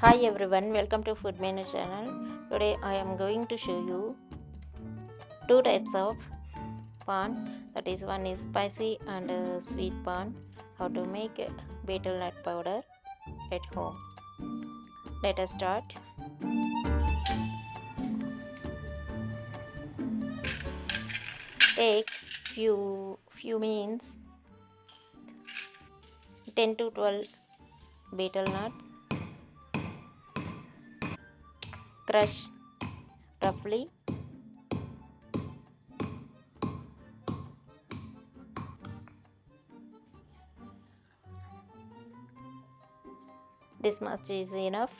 Hi everyone, welcome to Food Menu channel. Today I am going to show you two types of paan. That is, one is spicy and sweet paan. How to make betel nut powder at home. Let us start. Take few means 10 to 12 betel nuts. Crush roughly. This much is enough.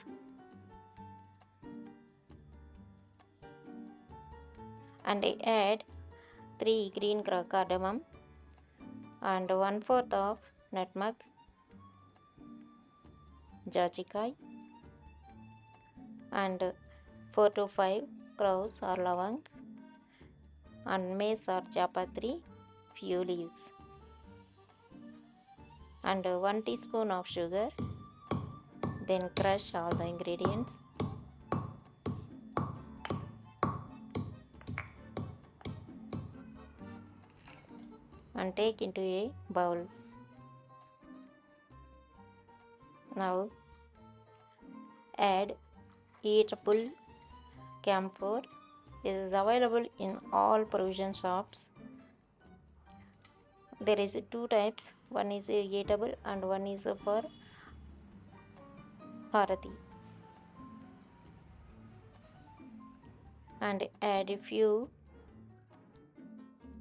And I add 3 green cardamom and 1/4 of nutmeg, jachikai, and 4 to 5 cloves or lavang, and mace or japatri, few leaves, and 1 teaspoon of sugar. Then crush all the ingredients and take into a bowl. Now add eatable camphor. This is available in all provision shops. There is two types. One is eatable and one is for harati. And add a few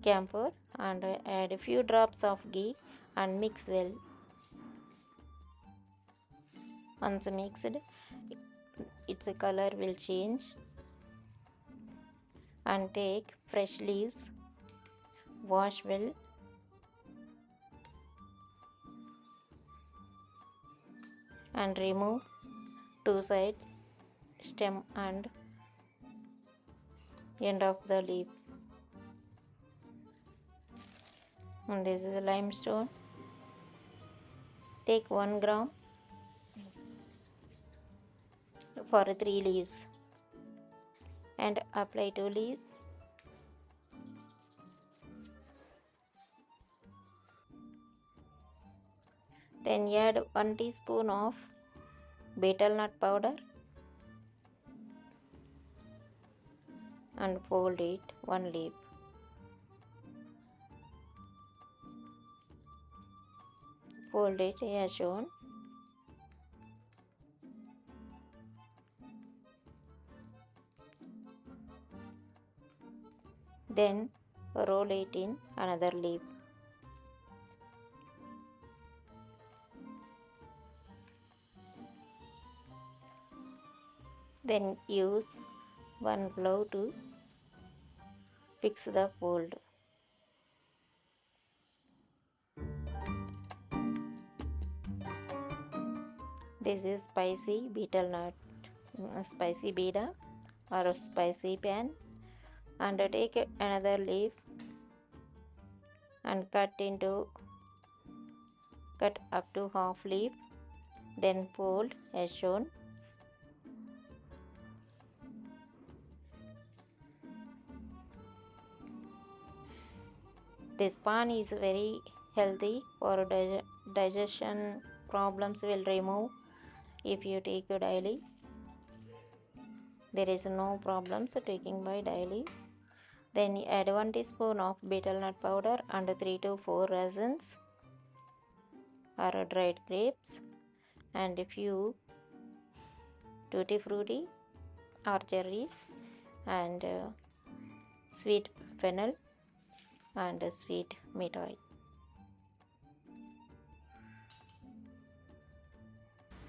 camphor and add a few drops of ghee and mix well. Once mixed, its color will change. And take fresh leaves, wash well, and remove two sides, stem and end of the leaf. And this is a limestone. Take 1 gram for 3 leaves and apply 2 leaves. Then add 1 teaspoon of betel nut powder and fold it 1 leaf. Fold it as shown. Then roll it in another leaf. Then use one glove to fix the fold. This is spicy betel nut, spicy Beeda or spicy paan. And take another leaf and cut up to half leaf. Then fold as shown. This paan is very healthy for digestion problems will remove if you take daily. There is no problems taking by daily. Then add 1 teaspoon of betel nut powder and 3 to 4 raisins or dried grapes and a few tutti frutti or cherries and sweet fennel and sweet meetha.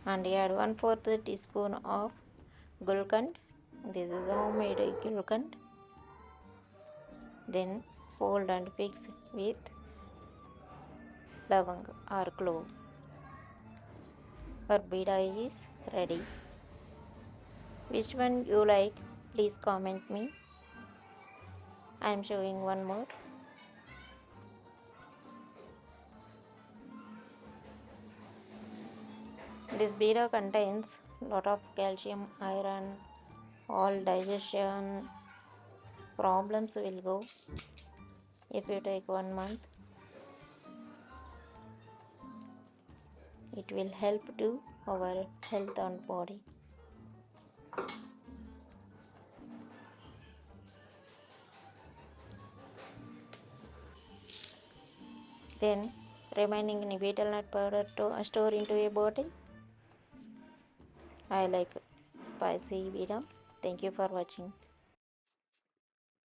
And add 1/4 teaspoon of gulkand. This is homemade gulkand. Then fold and fix with lavang or clove. Our beeda is ready. Which one you like? Please comment me. I am showing one more. This Beeda contains lot of calcium, iron, all digestion problems will go if you take 1 month. It will help to our health and body. Then remaining betel nut powder to store into a bottle. I like spicy Beeda. Thank you for watching.